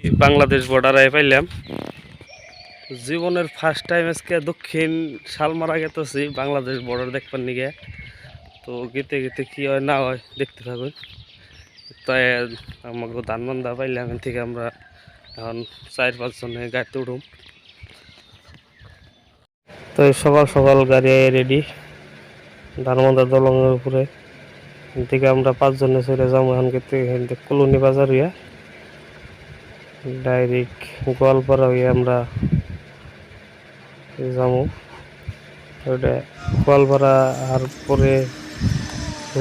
বাংলাদেশ বর্ডারে পাইলাম জীবনের ফার্স্ট টাইম আজকে দক্ষিণ শালমারা গেতেছি বাংলাদেশ বর্ডার দেখবার নিগে। তো গেতে গেতে কি হয় না হয় দেখতে থাকুন। তাই আমাকে ধানবান্ধা পাইলাম, এখান থেকে আমরা এখন 4-5 জনে গাড়িতে উঠুম। তো সকাল সকাল গাড়ি রেডি ধানবান্ধা দলঙের উপরে। এখান থেকে আমরা 5 জনে চলে যাবো এখন কলোনি বাজার হইয়া ডাইরেক্ট গোয়ালপাড়া হয়ে আমরা যাবো। ওটা গোয়ালপাড়া আর পরে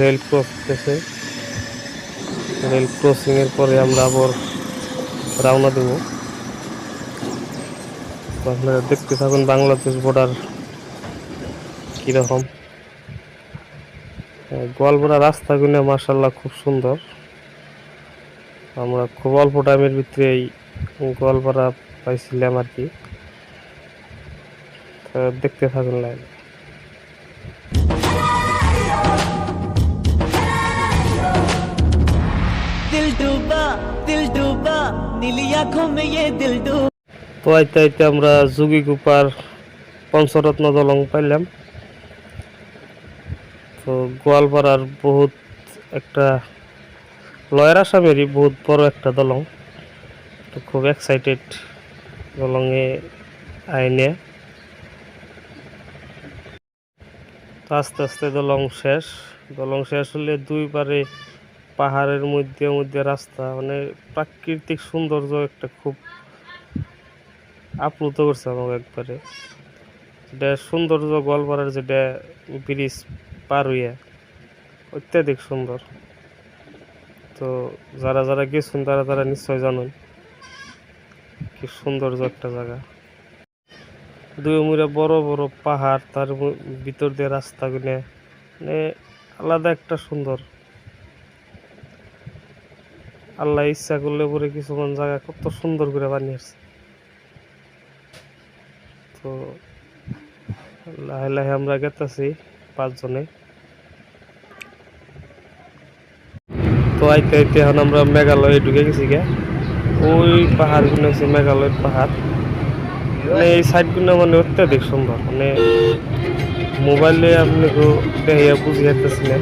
রেল ক্রস করতেছে, রেল ক্রসিং এর পরে আমরা আবার রওনা দেব। আপনারা দেখতে থাকুন বাংলাদেশ বর্ডার কিরকম। গোয়ালপাড়া রাস্তাগুলো মাশাআল্লাহ খুব সুন্দর। আমরা খুব অল্প টাইমের ভিতরে এই গোয়ালপাড়া পাইছিলাম আর কি। দেখতে থাকুন লাইন। তো আইতে আইতে আমরা যোগীকুপার পঞ্চরত্ন দলং পাইলাম। তো গোয়ালপাড়ার বহুত একটা লয়ের আসামেরই বহুত বড় একটা দলং। তো খুব এক্সাইটেড দলঙে আইনে। তো আস্তে আস্তে দলং শেষ হলে দুই পারে পাহাড়ের মধ্যে মধ্যে রাস্তা, মানে প্রাকৃতিক সৌন্দর্য একটা খুব আপ্লুত করছে আমাকে একবারে। যেটা সৌন্দর্য গোয়ালপাড়ার যেটা ব্রিজ পার হইয়া অত্যাধিক সুন্দর। তো যারা যারা গেছেন তারা নিশ্চয় জানেন কি সৌন্দর্য একটা জায়গা। দুই মুড়ে বড় বড় পাহাড়, তার ভিতর দিয়ে রাস্তাগুলো মানে আলাদা একটা সুন্দর। আল্লাহ ইচ্ছা করলে পরে কিছুক্ষণ জায়গা কত সুন্দর করে বানিয়েছে। তো লাহে লাহে আমরা গেতেছি 5 জনে। তো আইতে আইতে এখন আমরা মেঘালয়ে ঢুকে গেছি গে। ওই পাহাড়গুলো হচ্ছে মেঘালয়ের পাহাড়। মানে এই সাইডগুলো মানে অত্যাধিক সুন্দর, মানে মোবাইলে আপনি দেখিয়া বুঝি যাইতেছি না।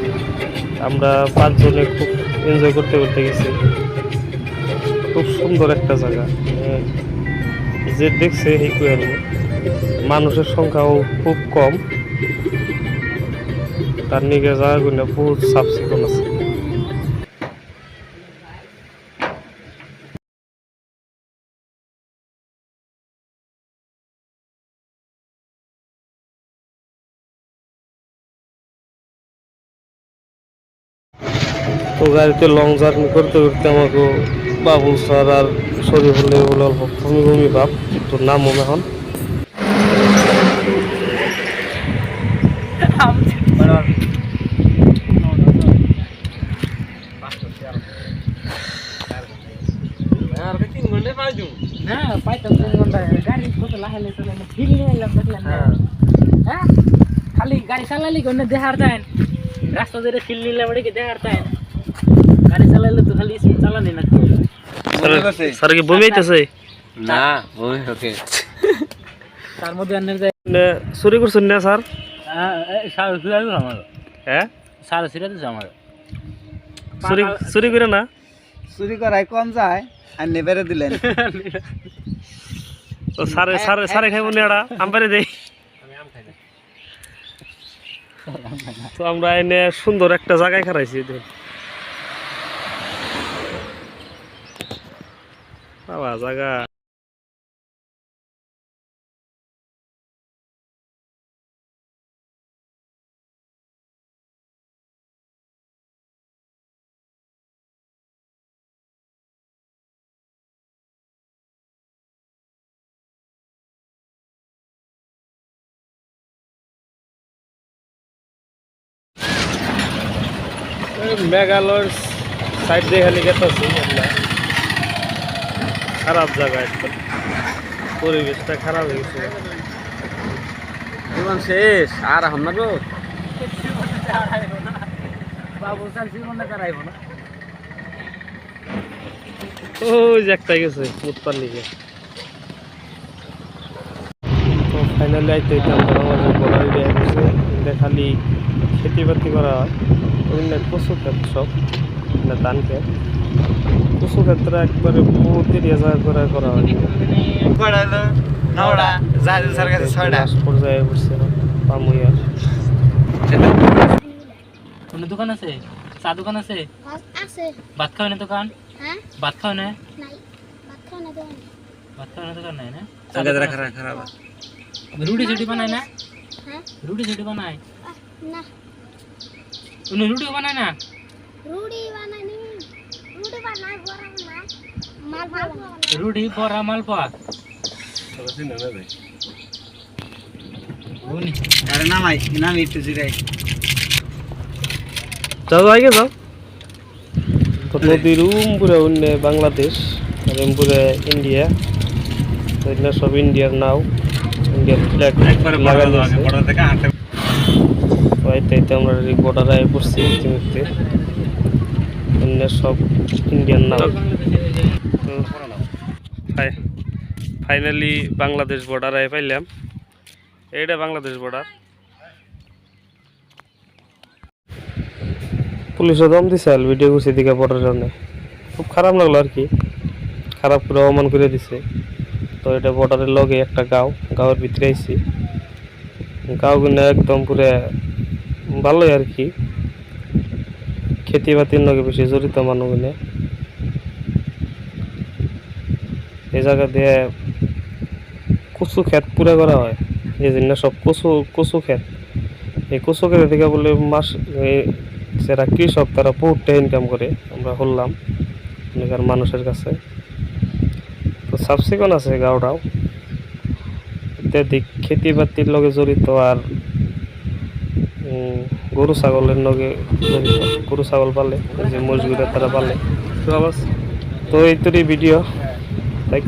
আমরা 5 জনে খুব এনজয় করতে করতে গেছি। খুব সুন্দর একটা জায়গা, যে দেখছে এই কুয়ার মানুষের সংখ্যাও খুব কম, তার নিকে জায়গাগুলো বহুত সাফ চিকন আছে। তো গাড়িতে লং জার্নি করতে করতে আমাকে বাবুল স্যার আর শরীফুল্লাহ বলে অল্প ভূমি ভাব। তো নামো এখন। খালি গাড়ি চালালি কোন দেখার দেন, রাস্তা ধরে ফিল নিলে বড় কি দেখার দেন। গাড়ি চালাইলে তো খালি স্পিড চালানি না। স্যার কি বমি আইতাছে? না বমি ওকে। তার মধ্যে আন্নের যায় চুরি করছেন না স্যার? সার ফিরাই আমার। হ্যাঁ সার ফিরাই দিছে আমার। চুরি করে না? চুরি করাই কম যায় আর নেবেরে দিলেন। তো সারে খাইব না এটা আমপারে দেই। তো আমরা এনে সুন্দর একটা জায়গায় খারাইছি। বাবা জায়গা মেঘালয়ের সাইড দিয়ে খালি গেতেছি আমরা। খারাপ জায়গা, একটা পরিবেশটা খারাপ হয়ে গেছে। জীবন শেষ আর এখন না গো। বাবু স্যার জীবনে দাঁড়াইব না। ওই যে একটাই গেছে উৎপার লিগে। তো ফাইনালি আইতে আমরা বাংলাদেশ বর্ডার এরিয়া গেছে, এটা খালি খেতি বাতি করা হয়, ওই না কচু ক্ষেত সব না ধান ক্ষেত। কচু ক্ষেত্রে একবারে বহুত এরিয়া জায়গা করে করা হয়। লাস্ট পর্যায়ে বসছে পামুইয়া। কোনো দোকান আছে? চা দোকান আছে? আছে। ভাত খাওয়া না দোকান? হ্যাঁ? ভাত খাওয়া না? নাই। ভাত খাও না দোকানে। ভাত খাওয়া না দোকান নাই না? খারাপ রুটি ছুটি বানায় না? হ্যাঁ? রুটি ছুটি বানায়? না। উনি রুটিও বানায় না? রুটি বানানি। রুটি বানাই বড় না। মালপোয়া বানাই। রুটি পরা মালপোয়া। উনি আরে নামাই নামি একটু জিরাই যাও আগে যাও। তো নদীর উমপুরে অন্য বাংলাদেশ আর এমপুরে ইন্ডিয়া, তো এগুলো সব ইন্ডিয়ার নাও, ইন্ডিয়ার ফ্ল্যাগ লাগাই দিয়েছে। তো এতে আমরা বর্ডারে পড়ছি ইতিমধ্যে, অন্য সব ইন্ডিয়ান নাও। তো ফাইনালি বাংলাদেশ বর্ডারে পাইলাম, এইটা বাংলাদেশ বর্ডার। পুলিশে দম দিছে ভিডিও করছে দিকে বর্ডার জন্য, খুব খারাপ লাগলো আর কি, খারাপ করে অপমান করে দিছে। তো এটা বর্ডারের লগে একটা গাঁয়ের ভিতরে আইছি, গাঁও কিনা একদম পুরো ভালোই আর কি, খেতি বাতির লগে বেশি জড়িত মানুষ কিনে। এই জায়গা দিয়ে কচু ক্ষেত পুরা করা হয়, এই জন্য সব কচু ক্ষেত। এই কচু ক্ষেত থেকে বলে মাস যারা কৃষক তারা বহুতটা ইনকাম করে, আমরা শুনলাম এখানকার মানুষের কাছে। তো সাবসিকন আছে গাঁওটাও, ইত্যাদি খেতি বাতির লগে জড়িত, আর গরু ছাগলের লগে জড়িত, গরু ছাগল পালে, এই যে মজগুরা তারা পালে। তো এই তোরই ভিডিও তাই।